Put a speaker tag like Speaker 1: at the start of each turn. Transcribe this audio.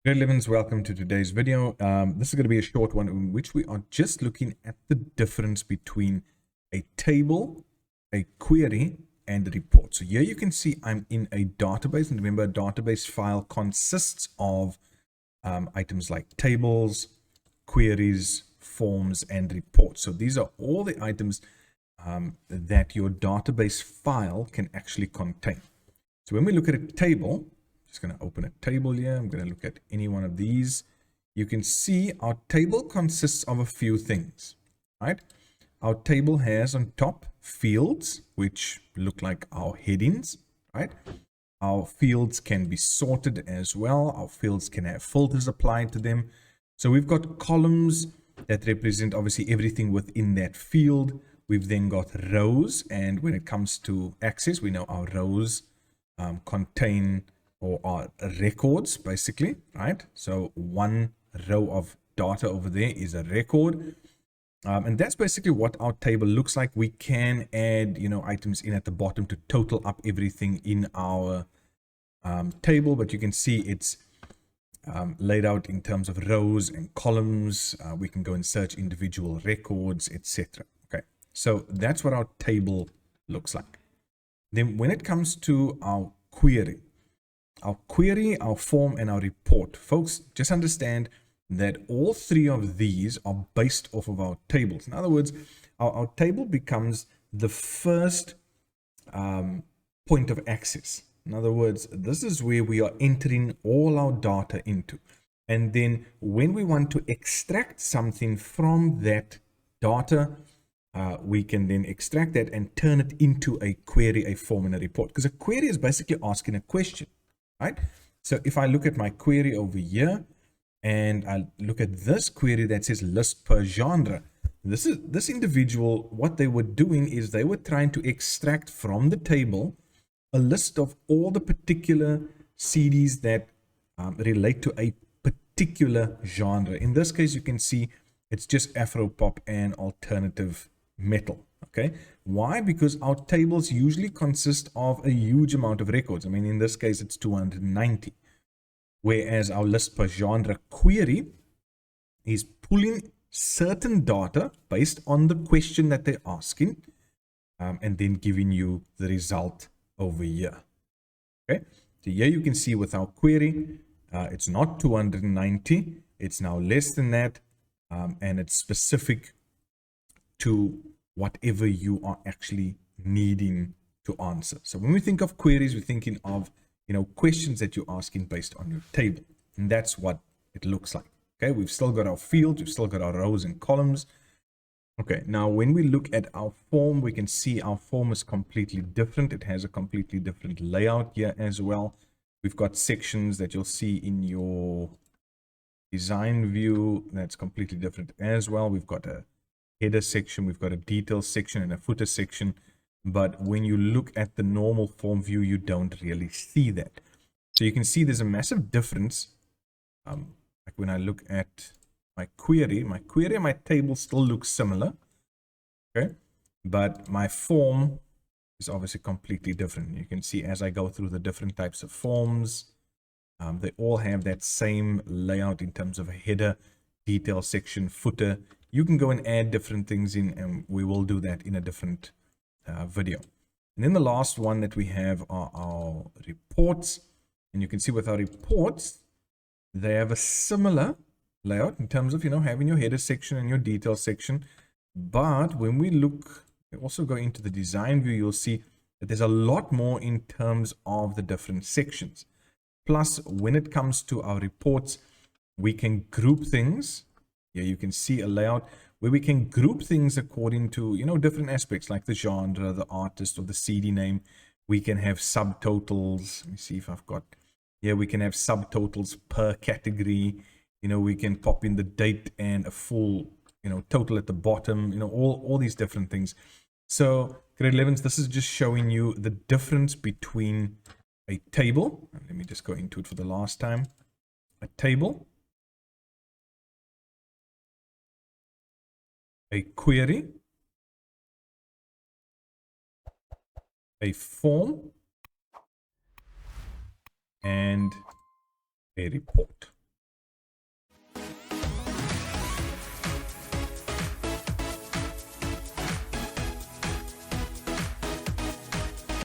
Speaker 1: Grade 11s, welcome to today's video. This is going to be a short one in which we are just looking at the difference between a table, a query, and a report. So here you can see I'm in a database, and remember a database file consists of items like tables, queries, forms, and reports. So these are all the items that your database file can actually contain. So when we look at a table, just going to open a table here. I'm going to look at any one of these. You can see our table consists of a few things, right? Our table has on top fields, which look like our headings, right? Our fields can be sorted as well. Our fields can have filters applied to them. So we've got columns that represent obviously everything within that field. We've then got rows, and when it comes to access, we know our rows contain or are records basically, right? So one row of data over there is a record. And that's basically what our table looks like. We can add, items in at the bottom to total up everything in our table, but you can see it's laid out in terms of rows and columns. We can go and search individual records, etc. Okay, so that's what our table looks like. Then when it comes to our query, our form, and our report, folks, just understand that all three of these are based off of our tables. In other words, our table becomes the first point of access. In other words, this is where we are entering all our data into. And then when we want to extract something from that data, we can then extract that and turn it into a query, a form, and a report. Because a query is basically asking a question, right? So if I look at my query over here, and I look at this query that says list per genre, this individual, what they were doing is they were trying to extract from the table a list of all the particular CDs that relate to a particular genre. In this case, you can see it's just Afro pop and alternative metal. Okay, why? Because our tables usually consist of a huge amount of records. I mean, in this case, it's 290. Whereas our list per genre query is pulling certain data based on the question that they're asking, and then giving you the result over here. Okay, so here you can see with our query, it's not 290, it's now less than that, and it's specific to whatever you are actually needing to answer. So when we think of queries, we're thinking of questions that you're asking based on your table, and that's what it looks like. Okay, we've still got our fields, we've still got our rows and columns. Okay, now when we look at our form, we can see our form is completely different. It has a completely different layout here as well. We've got sections that you'll see in your design view that's completely different as well. We've got a header section, we've got a details section, and a footer section. But when you look at the normal form view, you don't really see that. So you can see there's a massive difference. Like when I look at my query and my table still looks similar. Okay, but my form is obviously completely different. You can see as I go through the different types of forms, they all have that same layout in terms of a header, detail section, footer. You can go and add different things in, and we will do that in a different video. And then the last one that we have are our reports, and you can see with our reports, they have a similar layout in terms of having your header section and your detail section. But when we also go into the design view, you'll see that there's a lot more in terms of the different sections. Plus, when it comes to our reports, we can group things. Here you can see a layout where we can group things according to different aspects like the genre, the artist, or the CD name. We can have subtotals. Let me see if I've got here. We can have subtotals per category. We can pop in the date and a full total at the bottom. All these different things. So grade 11s, this is just showing you the difference between a table. Let me just go into it for the last time. A table, a query, a form, and a report.